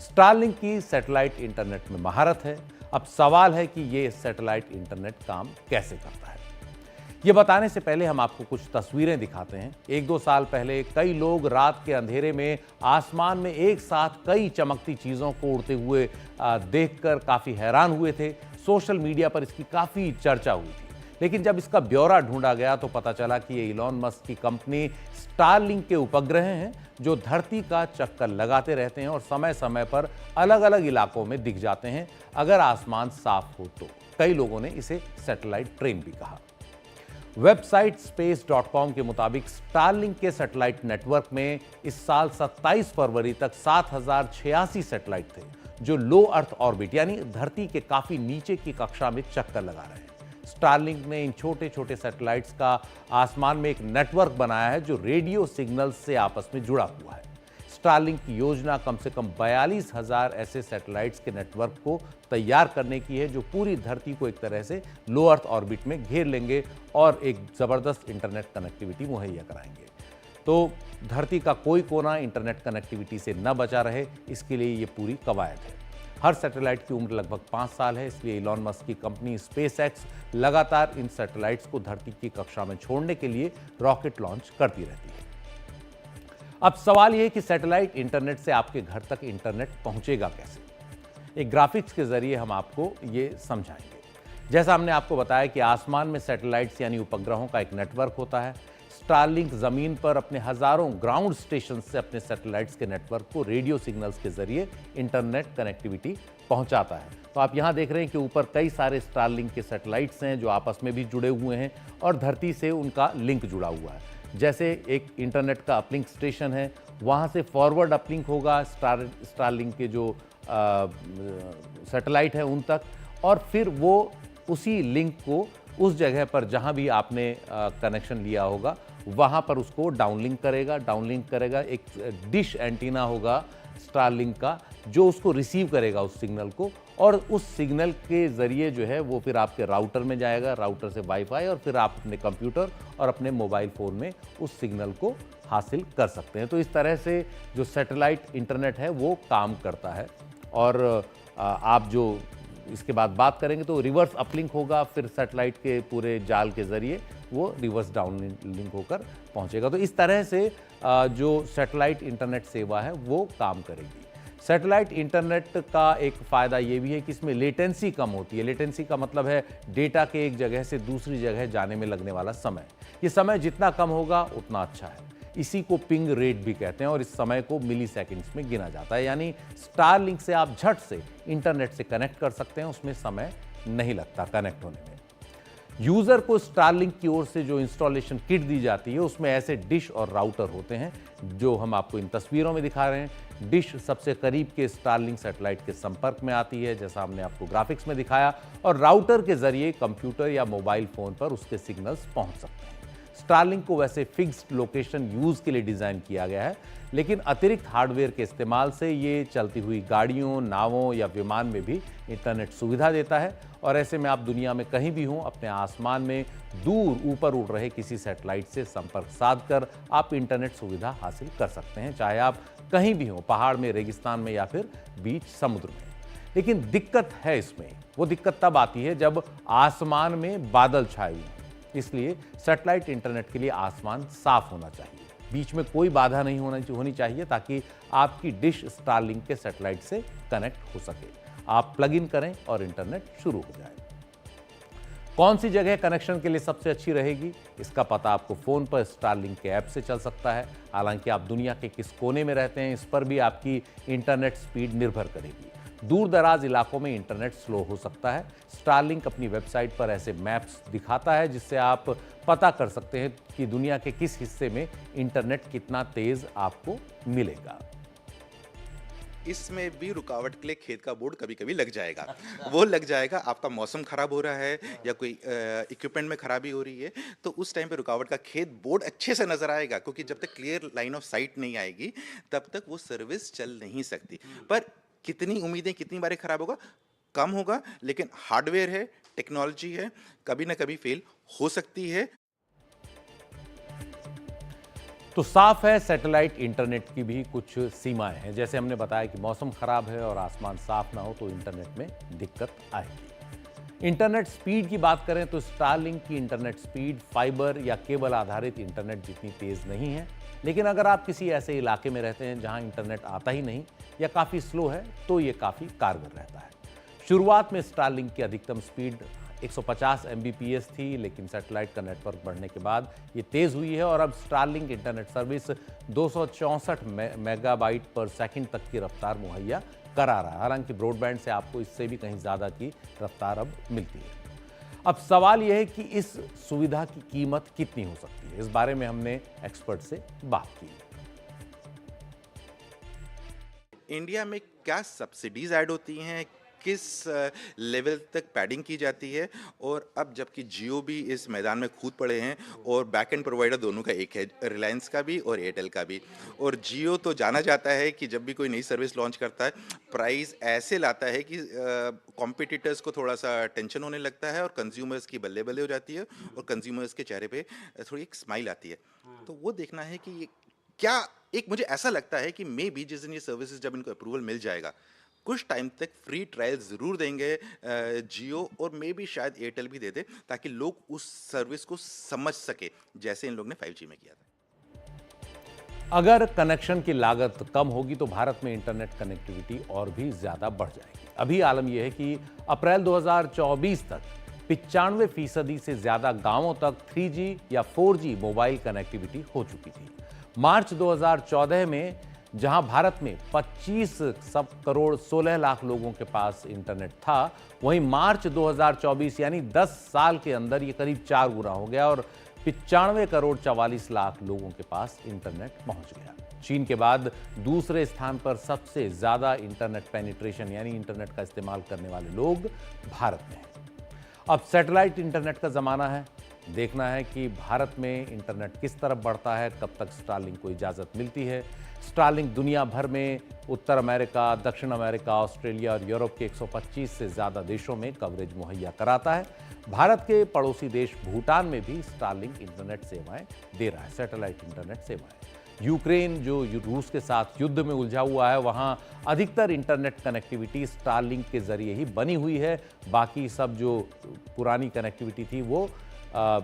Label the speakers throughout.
Speaker 1: Starlink की satellite internet में महारत है। अब सवाल है कि ये सैटेलाइट इंटरनेट काम कैसे करता है। ये बताने से पहले हम आपको कुछ तस्वीरें दिखाते हैं। 1-2 साल पहले कई लोग रात के अंधेरे में आसमान में एक साथ कई चमकती चीजों को उड़ते हुए देखकर काफी हैरान हुए थे। सोशल मीडिया पर इसकी काफी चर्चा हुई थी, लेकिन जब इसका ब्यौरा ढूंढा गया तो पता चला कि ये इलॉन मस्क की कंपनी स्टारलिंक के उपग्रह हैं, जो धरती का चक्कर लगाते रहते हैं और समय समय पर अलग अलग इलाकों में दिख जाते हैं अगर आसमान साफ हो तो। कई लोगों ने इसे सैटेलाइट ट्रेन भी कहा। वेबसाइट space.com के मुताबिक स्टारलिंक के सैटेलाइट नेटवर्क में इस साल 27 फरवरी तक 7086 सैटेलाइट थे, जो लो अर्थ ऑर्बिट यानी धरती के काफी नीचे की कक्षा में चक्कर लगा रहे हैं। स्टारलिंक ने इन छोटे छोटे सैटेलाइट्स का आसमान में एक नेटवर्क बनाया है जो रेडियो सिग्नल से आपस में जुड़ा हुआ है। स्टारलिंक की योजना कम से कम 42,000 ऐसे सैटेलाइट्स के नेटवर्क को तैयार करने की है, जो पूरी धरती को एक तरह से लो अर्थ ऑर्बिट में घेर लेंगे और एक जबरदस्त इंटरनेट कनेक्टिविटी मुहैया कराएंगे। तो धरती का कोई कोना इंटरनेट कनेक्टिविटी से न बचा रहे, इसके लिए ये पूरी कवायद है। हर सैटेलाइट की उम्र लगभग 5 साल है, इसलिए इलॉन मस्क की कंपनी स्पेसएक्स लगातार इन सैटेलाइट्स को धरती की कक्षा में छोड़ने के लिए रॉकेट लॉन्च करती रहती है। अब सवाल यह कि सैटेलाइट इंटरनेट से आपके घर तक इंटरनेट पहुंचेगा कैसे। एक ग्राफिक्स के जरिए हम आपको ये समझाएंगे। जैसा हमने आपको बताया कि आसमान में सैटेलाइट्स यानी उपग्रहों का एक नेटवर्क होता है। स्टारलिंक जमीन पर अपने हजारों ग्राउंड स्टेशन से अपने सैटेलाइट्स के नेटवर्क को रेडियो सिग्नल्स के जरिए इंटरनेट कनेक्टिविटी पहुंचाता है। तो आप यहां देख रहे हैं कि ऊपर कई सारे स्टारलिंक के सैटेलाइट्स हैं जो आपस में भी जुड़े हुए हैं और धरती से उनका लिंक जुड़ा हुआ है। जैसे एक इंटरनेट का अपलिंक स्टेशन है, वहाँ से फॉरवर्ड अपलिंक होगा स्टारलिंक के जो सैटेलाइट है उन तक, और फिर वो उसी लिंक को उस जगह पर जहाँ भी आपने कनेक्शन लिया होगा वहाँ पर उसको डाउनलिंक करेगा। एक डिश एंटीना होगा स्टारलिंक का जो उसको रिसीव करेगा उस सिग्नल को, और उस सिग्नल के ज़रिए जो है वो फिर आपके राउटर में जाएगा, राउटर से वाईफाई, और फिर आप अपने कंप्यूटर और अपने मोबाइल फ़ोन में उस सिग्नल को हासिल कर सकते हैं। तो इस तरह से जो सैटेलाइट इंटरनेट है वो काम करता है। और आप जो इसके बाद बात करेंगे तो रिवर्स अपलिंक होगा, फिर सैटेलाइट के पूरे जाल के ज़रिए वो रिवर्स डाउन लिंक होकर पहुंचेगा। तो इस तरह से जो सैटेलाइट इंटरनेट सेवा है वो काम करेगी। सैटेलाइट इंटरनेट का एक फ़ायदा ये भी है कि इसमें लेटेंसी कम होती है। लेटेंसी का मतलब है डेटा के एक जगह से दूसरी जगह जाने में लगने वाला समय। ये समय जितना कम होगा उतना अच्छा है। इसी को पिंग रेट भी कहते हैं और इस समय को मिली सेकेंड्स में गिना जाता है। यानी स्टारलिंक से आप झट से इंटरनेट से कनेक्ट कर सकते हैं, उसमें समय नहीं लगता कनेक्ट होने में। यूजर को स्टारलिंक की ओर से जो इंस्टॉलेशन किट दी जाती है उसमें ऐसे डिश और राउटर होते हैं जो हम आपको इन तस्वीरों में दिखा रहे हैं। डिश सबसे करीब के स्टारलिंक सैटेलाइट के संपर्क में आती है, जैसा हमने आपको ग्राफिक्स में दिखाया, और राउटर के जरिए कंप्यूटर या मोबाइल फोन पर उसके सिग्नल्स पहुंच सकते हैं। स्टारलिंक को वैसे फिक्स्ड लोकेशन यूज के लिए डिजाइन किया गया है, लेकिन अतिरिक्त हार्डवेयर के इस्तेमाल से ये चलती हुई गाड़ियों, नावों या विमान में भी इंटरनेट सुविधा देता है। और ऐसे में आप दुनिया में कहीं भी हों, अपने आसमान में दूर ऊपर उड़ रहे किसी सैटेलाइट से संपर्क साधकर आप इंटरनेट सुविधा हासिल कर सकते हैं, चाहे आप कहीं भी हों, पहाड़ में, रेगिस्तान में या फिर बीच समुद्र में। लेकिन दिक्कत है इसमें, वो दिक्कत तब आती है जब आसमान में बादल छाए हुए हैं। इसलिए सैटेलाइट इंटरनेट के लिए आसमान साफ होना चाहिए, बीच में कोई बाधा नहीं होनी चाहिए, ताकि आपकी डिश स्टारलिंक के सैटेलाइट से कनेक्ट हो सके। आप प्लग इन करें और इंटरनेट शुरू हो जाए। कौन सी जगह कनेक्शन के लिए सबसे अच्छी रहेगी, इसका पता आपको फोन पर स्टारलिंक के ऐप से चल सकता है। हालांकि आप दुनिया के किस कोने में रहते हैं, इस पर भी आपकी इंटरनेट स्पीड निर्भर करेगी। दूर दराज इलाकों में इंटरनेट स्लो हो सकता है। स्टारलिंक अपनी वेबसाइट पर ऐसे मैप्स दिखाता है जिससे आप पता कर सकते हैं कि दुनिया के किस हिस्से में इंटरनेट कितना तेज आपको मिलेगा।
Speaker 2: इसमें भी रुकावट के लिए खेत का बोर्ड कभी कभी लग जाएगा। वो लग जाएगा, आपका मौसम खराब हो रहा है या कोई इक्विपमेंट में खराबी हो रही है, तो उस टाइम पे रुकावट का खेत बोर्ड अच्छे से नजर आएगा, क्योंकि जब तक क्लियर लाइन ऑफ साइट नहीं आएगी तब तक वो सर्विस चल नहीं सकती। पर कितनी उम्मीदें, कितनी बार खराब होगा, कम होगा, लेकिन हार्डवेयर है, टेक्नोलॉजी है, कभी ना कभी फेल हो सकती है।
Speaker 1: तो साफ है, सैटेलाइट इंटरनेट की भी कुछ सीमाएं हैं। जैसे हमने बताया कि मौसम खराब है और आसमान साफ ना हो तो इंटरनेट में दिक्कत आएगी। इंटरनेट स्पीड की बात करें तो स्टारलिंक की इंटरनेट स्पीड फाइबर या केबल आधारित इंटरनेट जितनी तेज नहीं है, लेकिन अगर आप किसी ऐसे इलाके में रहते हैं जहां इंटरनेट आता ही नहीं या काफी स्लो है तो ये काफी कारगर रहता है। शुरुआत में स्टारलिंक की अधिकतम स्पीड 150 Mbps थी, लेकिन सैटेलाइट का नेटवर्क बढ़ने के बाद ये तेज हुई है और अब स्टारलिंक इंटरनेट सर्विस 264 मेगाबाइट पर सेकंड तक की रफ्तार मुहैया करा रहा है। हालांकि ब्रॉडबैंड से आपको इससे भी कहीं ज्यादा की रफ्तार अब मिलती है। अब सवाल यह है कि इस सुविधा की कीमत कितनी हो सकती है। इस बारे में हमने एक्सपर्ट से बात की।
Speaker 2: इंडिया में क्या सब्सिडीज ऐड होती हैं, किस लेवल तक पैडिंग की जाती है, और अब जबकि जियो भी इस मैदान में कूद पड़े हैं और बैक एंड प्रोवाइडर दोनों का एक है, रिलायंस का भी और एयरटेल का भी। और जियो तो जाना जाता है कि जब भी कोई नई सर्विस लॉन्च करता है प्राइस ऐसे लाता है कि कॉम्पिटिटर्स को थोड़ा सा टेंशन होने लगता है और कंज्यूमर्स की बल्ले बल्ले हो जाती है और कंज्यूमर्स के चेहरे पे थोड़ी एक स्माइल आती है। तो वो देखना है कि ये क्या, एक मुझे ऐसा लगता है कि मे बी जिस दिन ये सर्विसेज जब इनको अप्रूवल मिल जाएगा कुछ टाइम तक फ्री ट्रायल ज़रूर देंगे जियो, और मे बी शायद एयरटेल भी दे दे ताकि लोग उस सर्विस को समझ सके जैसे इन लोग ने 5G में किया था।
Speaker 1: अगर कनेक्शन की लागत कम होगी तो भारत में इंटरनेट कनेक्टिविटी और भी ज्यादा बढ़ जाएगी। अभी आलम यह है कि अप्रैल 2024 तक 95% से ज्यादा गांवों तक 3G या 4G मोबाइल कनेक्टिविटी हो चुकी थी। मार्च 2014 में जहां भारत में 25 करोड़ 16 लाख लोगों के पास इंटरनेट था, वहीं मार्च 2024 यानी 10 साल के अंदर ये करीब 4 गुना हो गया और 95 करोड़ 44 लाख लोगों के पास इंटरनेट पहुंच गया। चीन के बाद दूसरे स्थान पर सबसे ज्यादा इंटरनेट पेनिट्रेशन यानी इंटरनेट का इस्तेमाल करने वाले लोग भारत में हैं। अब सैटेलाइट इंटरनेट का जमाना है। देखना है कि भारत में इंटरनेट किस तरफ बढ़ता है, कब तक स्टारलिंक को इजाजत मिलती है। स्टारलिंक दुनिया भर में उत्तर अमेरिका, दक्षिण अमेरिका, ऑस्ट्रेलिया और यूरोप के 125 से ज्यादा देशों में कवरेज मुहैया कराता है। भारत के पड़ोसी देश भूटान में भी स्टारलिंक इंटरनेट सेवाएं दे रहा है, सैटेलाइट इंटरनेट सेवाएं। यूक्रेन जो रूस के साथ युद्ध में उलझा हुआ है, वहां अधिकतर इंटरनेट कनेक्टिविटी स्टारलिंक के जरिए ही बनी हुई है। बाकी सब जो पुरानी कनेक्टिविटी थी वो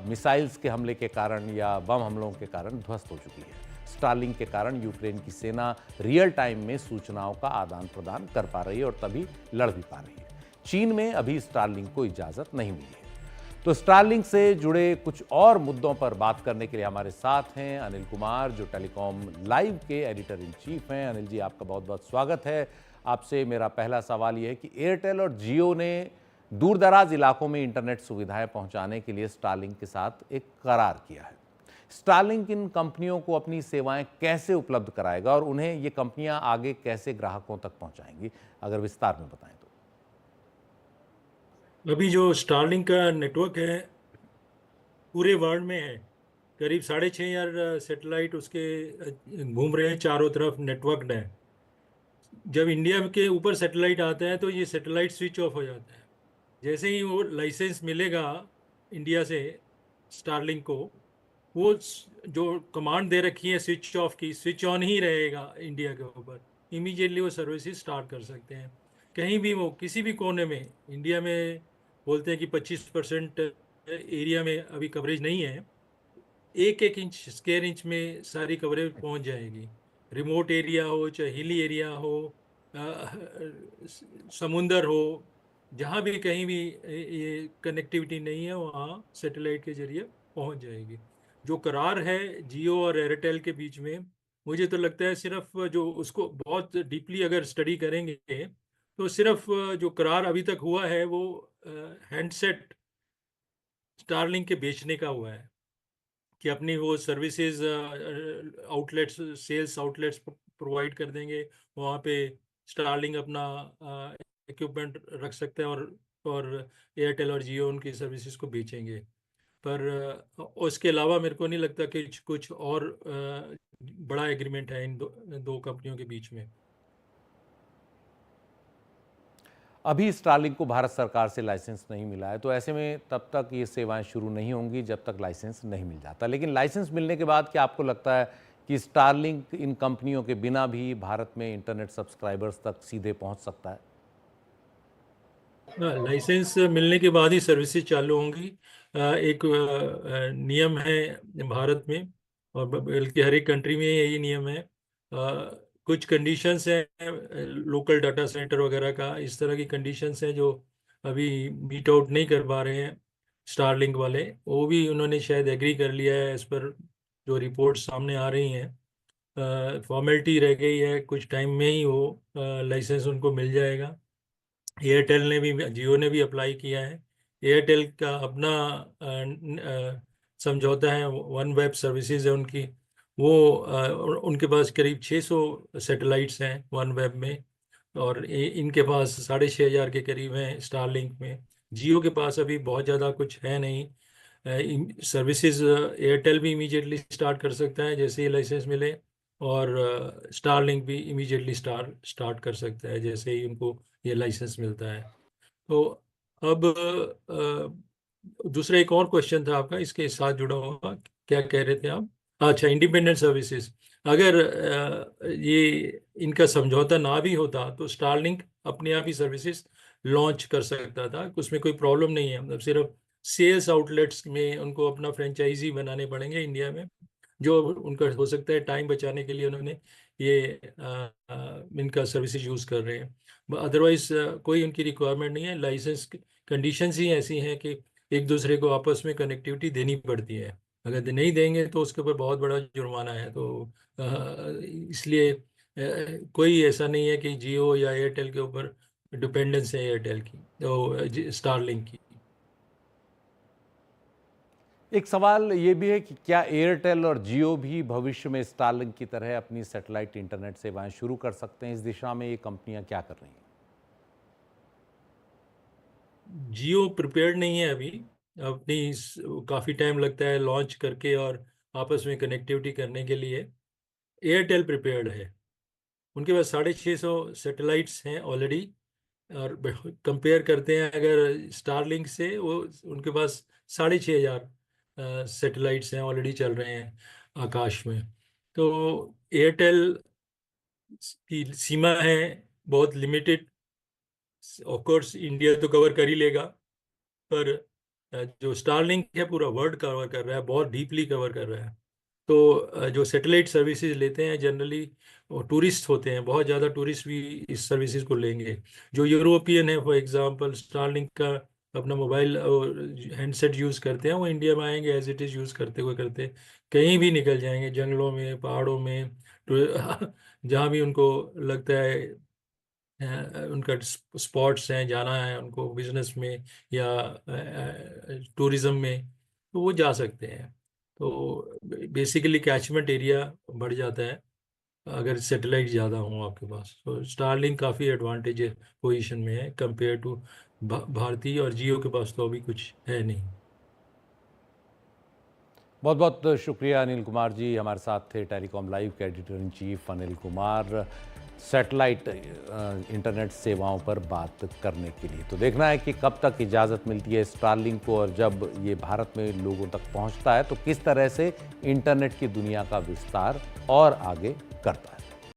Speaker 1: मिसाइल्स के हमले के कारण या बम हमलों के कारण ध्वस्त हो चुकी है। स्टारलिंक के कारण यूक्रेन की सेना रियल टाइम में सूचनाओं का आदान प्रदान कर पा रही है और तभी लड़ भी पा रही है। चीन में अभी स्टारलिंक को इजाजत नहीं मिली है। तो स्टारलिंक से जुड़े कुछ और मुद्दों पर बात करने के लिए हमारे साथ हैं अनिल कुमार, जो टेलीकॉम लाइव के एडिटर इन चीफ हैं। अनिल जी, आपका बहुत बहुत स्वागत है। आपसे मेरा पहला सवाल यह है कि एयरटेल और जियो ने दूर दराज इलाकों में इंटरनेट सुविधाएं पहुंचाने के लिए स्टारलिंक के साथ एक करार किया है। स्टारलिंक इन कंपनियों को अपनी सेवाएं कैसे उपलब्ध कराएगा और उन्हें ये कंपनियां आगे कैसे ग्राहकों तक पहुंचाएंगी, अगर विस्तार में बताएं तो।
Speaker 3: अभी जो स्टारलिंक का नेटवर्क है पूरे वर्ल्ड में है, करीब 6,500 सैटेलाइट उसके घूम रहे हैं, चारों तरफ नेटवर्क है। जब इंडिया के ऊपर सैटेलाइट आता है तो ये सैटेलाइट स्विच ऑफ हो जाता है। जैसे ही वो लाइसेंस मिलेगा इंडिया से स्टारलिंक को, वो जो कमांड दे रखी है स्विच ऑफ की, स्विच ऑन ही रहेगा इंडिया के ऊपर। इमीडिएटली वो सर्विसेज स्टार्ट कर सकते हैं। कहीं भी वो किसी भी कोने में, इंडिया में बोलते हैं कि 25% एरिया में अभी कवरेज नहीं है, 1-1 इंच स्क्वायर इंच में सारी कवरेज पहुंच जाएगी। रिमोट एरिया हो चाहे हिली एरिया हो, समुंदर हो, जहाँ भी कहीं भी ये कनेक्टिविटी नहीं है वहाँ सैटेलाइट के जरिए पहुंच जाएगी। जो करार है जियो और एयरटेल के बीच में, मुझे तो लगता है सिर्फ जो उसको बहुत डीपली अगर स्टडी करेंगे तो सिर्फ जो करार अभी तक हुआ है वो हैंडसेट स्टारलिंक के बेचने का हुआ है कि अपनी वो services outlets, sales outlets provide कर देंगे। वहाँ पे स्टारलिंक अपना इक्विपमेंट रख सकते हैं और एयरटेल और जियो उनकी सर्विसेज को बेचेंगे। पर उसके अलावा मेरे को नहीं लगता कि कुछ और बड़ा एग्रीमेंट है इन दो कंपनियों के बीच में।
Speaker 1: अभी स्टारलिंक को भारत सरकार से लाइसेंस नहीं मिला है, तो ऐसे में तब तक ये सेवाएं शुरू नहीं होंगी जब तक लाइसेंस नहीं मिल जाता। लेकिन लाइसेंस मिलने के बाद क्या आपको लगता है कि स्टारलिंक इन कंपनियों के बिना भी भारत में इंटरनेट सब्सक्राइबर्स तक सीधे पहुंच सकता है?
Speaker 3: लाइसेंस मिलने के बाद ही सर्विसेज चालू होंगी। एक नियम है भारत में, और बल्कि हर एक कंट्री में यही नियम है। कुछ कंडीशंस हैं लोकल डाटा सेंटर वगैरह का, इस तरह की कंडीशंस हैं जो अभी मीट आउट नहीं कर पा रहे हैं स्टारलिंक वाले। वो भी उन्होंने शायद एग्री कर लिया है, इस पर जो रिपोर्ट सामने आ रही हैं। फॉर्मेलिटी रह गई है, कुछ टाइम में ही वो लाइसेंस उनको मिल जाएगा। एयरटेल ने भी, जियो ने भी अप्लाई किया है। एयरटेल का अपना समझौता है, वन वेब सर्विसेज है उनकी। वो उनके पास करीब 600 सैटेलाइट्स हैं वन वेब में, और इनके पास 6,500 के करीब हैं स्टारलिंक में। जियो के पास अभी बहुत ज़्यादा कुछ है नहीं। सर्विसेज एयरटेल भी इमीडिएटली स्टार्ट कर सकता है जैसे ही लाइसेंस मिले, और स्टारलिंक भी इमीडिएटली स्टार्ट कर सकता है जैसे ही उनको ये लाइसेंस मिलता है। तो अब दूसरा एक और क्वेश्चन था आपका इसके साथ जुड़ा हुआ, क्या कह रहे थे आप? अच्छा, इंडिपेंडेंट सर्विसेज। अगर ये इनका समझौता ना भी होता तो स्टारलिंक अपने आप ही सर्विसेज लॉन्च कर सकता था, उसमें कोई प्रॉब्लम नहीं है। मतलब सिर्फ सेल्स आउटलेट्स में उनको अपना फ्रेंचाइजी बनाने पड़ेंगे इंडिया में, जो उनका हो सकता है टाइम बचाने के लिए उन्होंने ये इनका सर्विसेज यूज़ कर रहे हैं। अदरवाइज कोई उनकी रिक्वायरमेंट नहीं है। लाइसेंस कंडीशंस ही ऐसी हैं कि एक दूसरे को आपस में कनेक्टिविटी देनी पड़ती है। अगर नहीं देंगे तो उसके ऊपर बहुत बड़ा जुर्माना है। तो इसलिए कोई ऐसा नहीं है कि जियो या एयरटेल के ऊपर डिपेंडेंस है एयरटेल की, तो स्टारलिंक की।
Speaker 1: एक सवाल ये भी है कि क्या एयरटेल और जियो भी भविष्य में स्टारलिंक की तरह अपनी सैटेलाइट इंटरनेट सेवाएं शुरू कर सकते हैं? इस दिशा में ये कंपनियां क्या कर रही हैं?
Speaker 3: जियो प्रिपेयर्ड नहीं है अभी अपनी, काफ़ी टाइम लगता है लॉन्च करके और आपस में कनेक्टिविटी करने के लिए। एयरटेल प्रिपेयर्ड है, उनके पास 650 सैटेलाइट्स हैं ऑलरेडी। और कंपेयर करते हैं अगर स्टारलिंक से, वो उनके पास 6,500 सैटेलाइट्स हैं ऑलरेडी चल रहे हैं आकाश में। तो एयरटेल की सीमा है बहुत लिमिटेड। ऑफ कोर्स इंडिया तो कवर कर ही लेगा, पर जो स्टारलिंक है पूरा वर्ल्ड कवर कर रहा है, बहुत डीपली कवर कर रहा है। तो जो सैटेलाइट सर्विसेज लेते हैं जनरली वो टूरिस्ट होते हैं, बहुत ज़्यादा टूरिस्ट भी इस सर्विसेज को लेंगे। जो यूरोपियन है फॉर एग्जांपल स्टारलिंक का अपना मोबाइल और हैंडसेट यूज़ करते हैं, वो इंडिया में आएंगे एज इट इज़ यूज़ करते हुए करते कहीं भी निकल जाएंगे, जंगलों में, पहाड़ों में, जहाँ भी उनको लगता है उनका स्पॉट्स हैं, जाना है उनको बिजनेस में या टूरिज्म में, तो वो जा सकते हैं। तो बेसिकली कैचमेंट एरिया बढ़ जाता है अगर सैटेलाइट ज़्यादा हो आपके पास। तो स्टारलिंक काफ़ी एडवांटेज पोजीशन में है कंपेयर टू भारती, और जियो के पास तो अभी कुछ है नहीं।
Speaker 1: बहुत बहुत शुक्रिया अनिल कुमार जी, हमारे साथ थे टेलीकॉम लाइव के editor in chief Anil Kumar, satellite internet सेवाओं पर बात करने के लिए। तो देखना है कि कब तक इजाज़त मिलती है स्टारलिंक को, और जब ये भारत में लोगों तक पहुंचता है तो किस तरह से इंटरनेट की दुनिया का विस्तार और आगे करता है।